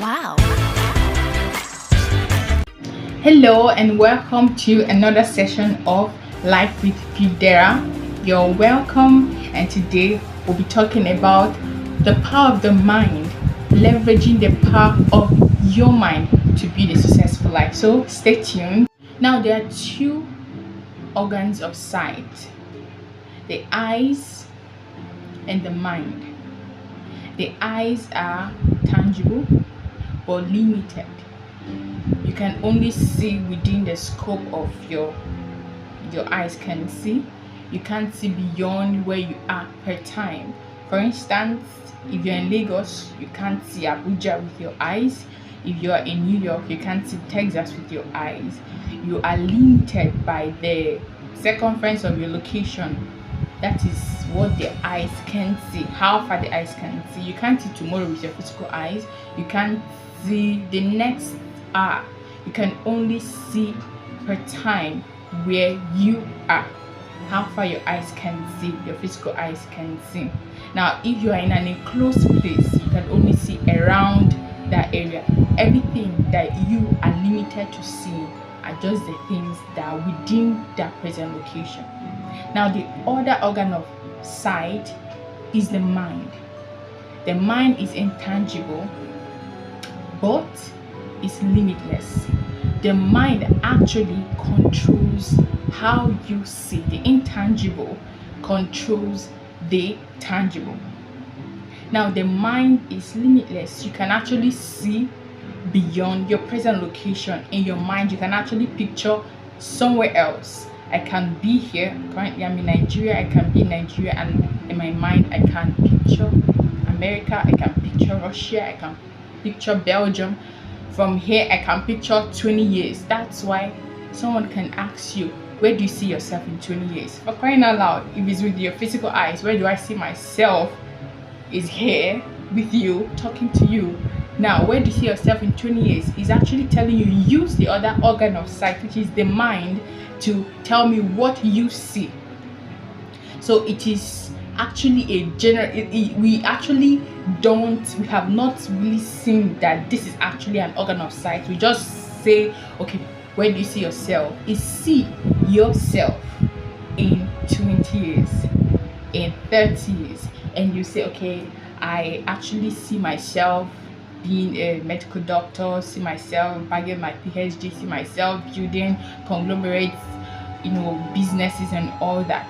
Wow. Hello and welcome to another session of Life with Fidera. You're welcome, and today we'll be talking about the power of the mind, leveraging the power of your mind to build a successful life. So stay tuned. Now, there are two organs of sight: the eyes and the mind. The eyes are tangible but limited. You can only see within the scope of your eyes can see. You can't see beyond where you are per time. For instance, if you're in Lagos, you can't see Abuja with your eyes. If you're in New York, you can't see Texas with your eyes. You are limited by the circumference of your location. That is what the eyes can see, how far the eyes can see. You can't see tomorrow with your physical eyes. You can't see the next hour. You can only see per time where you are, how far your eyes can see, your physical eyes can see. Now, if you are in an enclosed place, you can only see around that area. Everything that you are limited to see are just the things that are within that present location. Now, the other organ of sight is the mind. The mind is intangible, but it's limitless. The mind actually controls how you see. The intangible controls the tangible. Now, the mind is limitless. You can actually see beyond your present location. In your mind, you can actually picture somewhere else. I can be here. Currently, I'm in Nigeria. I can be in Nigeria, and in my mind, I can picture America. I can picture Russia. I can picture Belgium. From here, I can picture 20 years. That's why someone can ask you, where do you see yourself in 20 years? For crying out loud, if it's with your physical eyes, where do I see myself? Is here with you, talking to you. Now, where do you see yourself in 20 years? Is actually telling you, use the other organ of sight, which is the mind, to tell me what you see. So it is actually a general, we have not really seen that this is actually an organ of sight. We just say, okay, where do you see yourself? Is see yourself in 20 years, in 30 years, and you say, okay, I actually see myself being a medical doctor, see myself bagging my PhD, see myself building conglomerates, businesses and all that.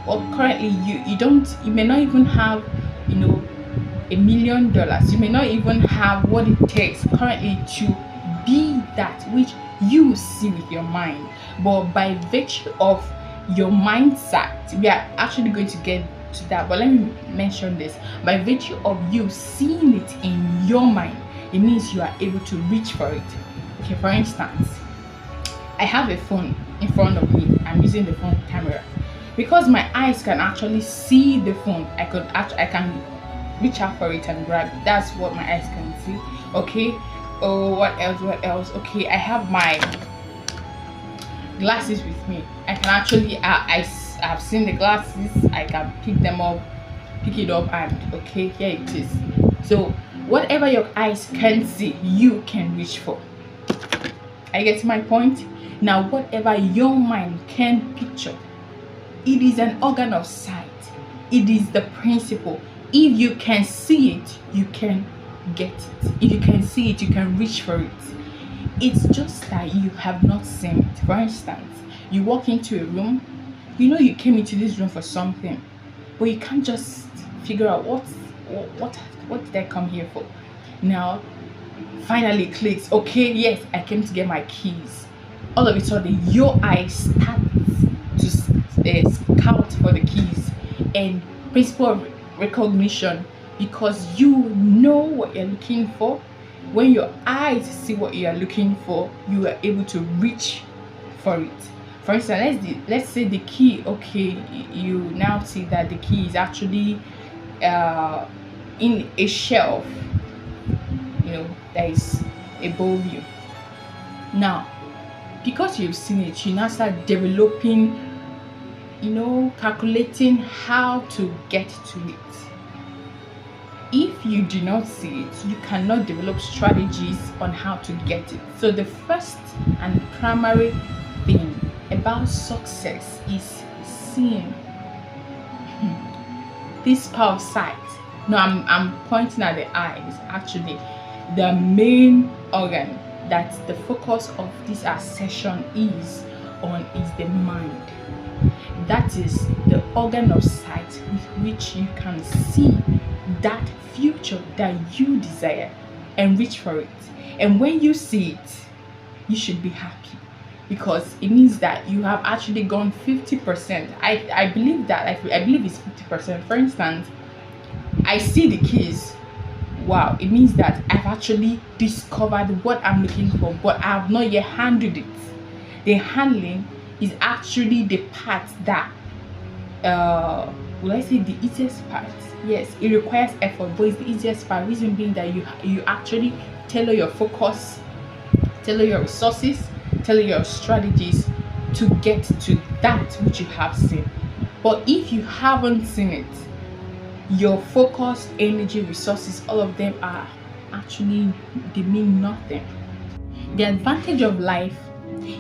Well, currently you may not even have, $1 million. You may not even have what it takes currently to be that which you see with your mind. But by virtue of your mindset, we are actually going to get to that, but let me mention this. By virtue of you seeing it in your mind, it means you are able to reach for it. Okay, for instance, I have a phone in front of me. I'm using the phone camera. Because my eyes can actually see the phone, I can reach out for it and grab it. That's what my eyes can see. Okay. Oh, what else? Okay, I have my glasses with me. I can actually I've seen the glasses. I can pick it up, and okay, here it is. So whatever your eyes can see, you can reach for. I get my point. Now, whatever your mind can picture, it is an organ of sight. It is the principle. If you can see it, you can get it. If you can see it, you can reach for it. It's just that you have not seen it. For instance, you walk into a room, you came into this room for something, but you can't just figure out what did I come here for. Now, finally it clicks. Okay, yes, I came to get my keys. All of a sudden, your eyes start to scout for the keys, and principle of recognition, because you know what you're looking for. When your eyes see what you are looking for, you are able to reach for it. For instance, let's say the key. Okay, you now see that the key is actually in a shelf, that is above you. Now, because you've seen it, you now start developing, calculating how to get to it. If if you do not see it, you cannot develop strategies on how to get it. So the first and primary thing about success is seeing. This power of sight. No, I'm pointing at the eyes. Actually, the main organ that the focus of this session is on is the mind. That is the organ of sight with which you can see that future that you desire and reach for it. And when you see it, you should be happy, because it means that you have actually gone 50%. I believe that I believe it's 50%. For instance, I see the keys. Wow, it means that I've actually discovered what I'm looking for, but I have not yet handled it. The handling is actually the part that will I say the easiest part? Yes, it requires effort, but it's the easiest part. Reason being that you actually tailor your focus, tailor your resources, tailor your strategies to get to that which you have seen. But if you haven't seen it, your focus, energy, resources, all of them are actually, they mean nothing. The advantage of life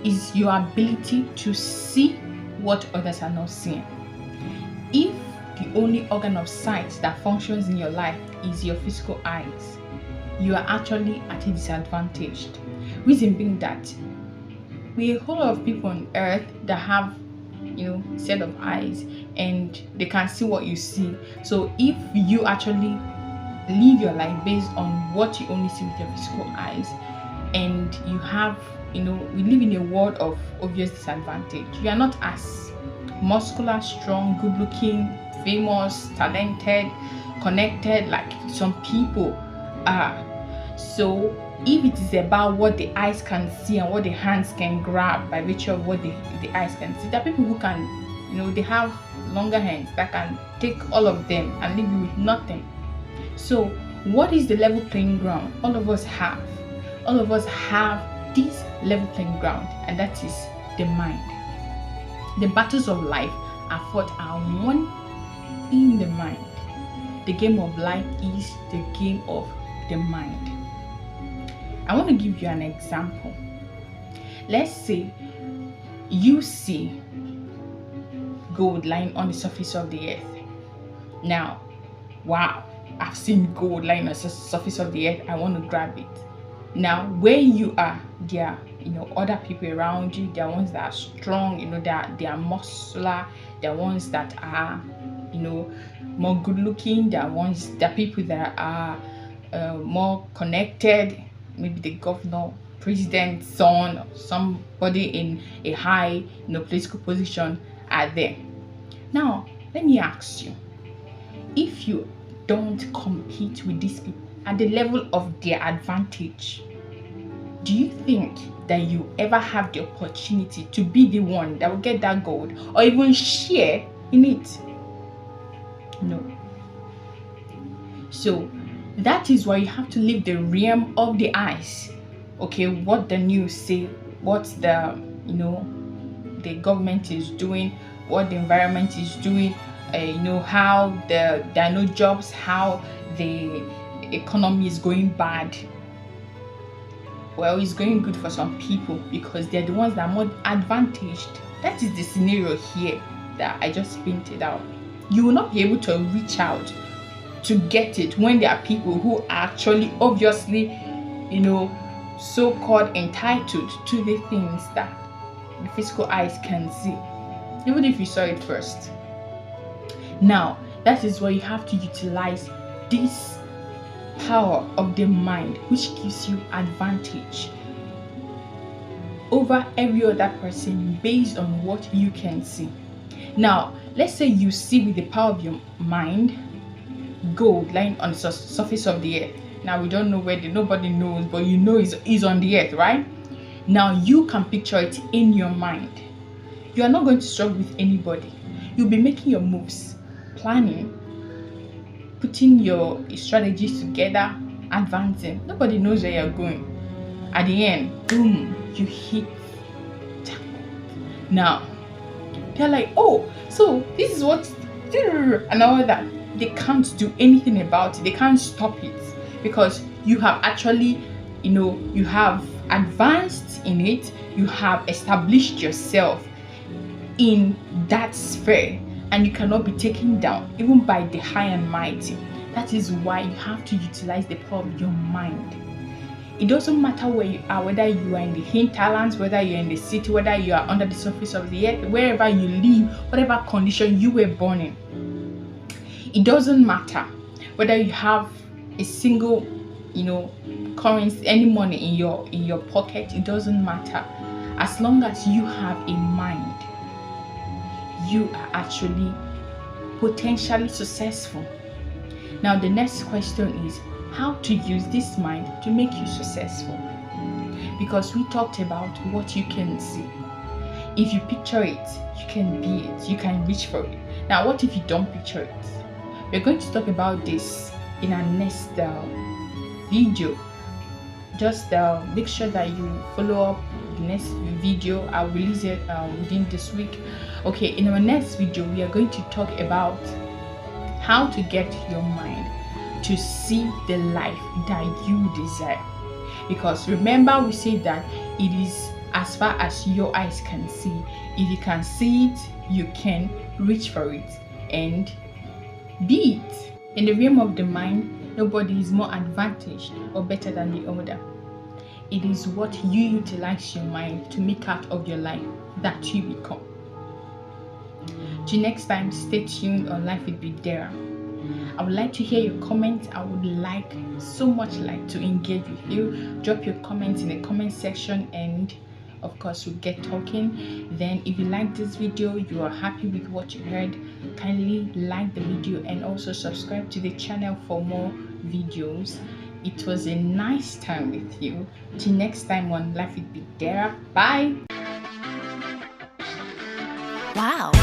is your ability to see what others are not seeing. If the only organ of sight that functions in your life is your physical eyes, you are actually at a disadvantage. Reason being that we a whole lot of people on earth that have set of eyes and they can see what you see. So if you actually live your life based on what you only see with your physical eyes, and you have we live in a world of obvious disadvantage. You are not as muscular, strong, good looking, famous, talented, connected like some people are. So if it is about what the eyes can see and what the hands can grab by virtue of what the eyes can see, there are people who can, they have longer hands that can take all of them and leave you with nothing. So what is the level playing ground? All of us have this level playing ground, and that is the mind. The battles of life are fought and won in the mind. The game of life is the game of the mind. I want to give you an example. Let's say you see gold lying on the surface of the earth. Now, wow, I've seen gold lying on the surface of the earth. I want to grab it. Now, where you are, there are other people around you. There are ones that are strong, they are muscular. There are ones that are more good looking. There are people that are more connected. Maybe the governor, president, son, or somebody in a high political position are there. Now, let me ask you, if you don't compete with these people at the level of their advantage, do you think that you ever have the opportunity to be the one that will get that gold or even share in it? No. So that is why you have to leave the realm of the eyes. Okay, what the news say, what the the government is doing, what the environment is doing, how there are no jobs, how the economy is going bad. Well, it's going good for some people because they're the ones that are more advantaged. That is the scenario here that I just painted out. You will not be able to reach out to get it when there are people who are actually obviously so-called entitled to the things that the physical eyes can see, even if you saw it first. Now, that is why you have to utilize this power of the mind, which gives you advantage over every other person based on what you can see. Now, let's say you see with the power of your mind gold lying on the surface of the earth. Now, we don't know where, nobody knows, but it's on the earth, right? Now, you can picture it in your mind. You are not going to struggle with anybody. You'll be making your moves, planning, putting your strategies together, advancing. Nobody knows where you're going. At the end, boom, you hit jackpot. Now, they're like, oh, so this is what, and all that. they can't do anything about it. They can't stop it, because you have actually, you have advanced in it. You have established yourself in that sphere, and you cannot be taken down even by the high and mighty. That is why you have to utilize the power of your mind. It doesn't matter where you are, whether you are in the hinterlands, whether you're in the city, whether you are under the surface of the earth, wherever you live, whatever condition you were born in. It doesn't matter whether you have a single, currency, any money in your pocket. It doesn't matter. As long as you have a mind, you are actually potentially successful. Now, the next question is how to use this mind to make you successful. Because we talked about what you can see. If you picture it, you can be it, you can reach for it. Now, what if you don't picture it? We're going to talk about this in our next video. Just make sure that you follow up the next video. I'll release it within this week. Okay, in our next video, we are going to talk about how to get your mind to see the life that you desire. Because remember, we said that it is as far as your eyes can see. If you can see it, you can reach for it and be it. In the realm of the mind, nobody is more advantaged or better than the other. It is what you utilize your mind to make out of your life that you become. Till next time, stay tuned on Life with Bidera. I would like to hear your comments. I would so much like to engage with you. Drop your comments in the comment section, and of course we'll get talking. Then if you like this video, you are happy with what you heard, kindly like the video and also subscribe to the channel for more videos. It was a nice time with you. Till next time on Life with Bidera. Bye. Wow.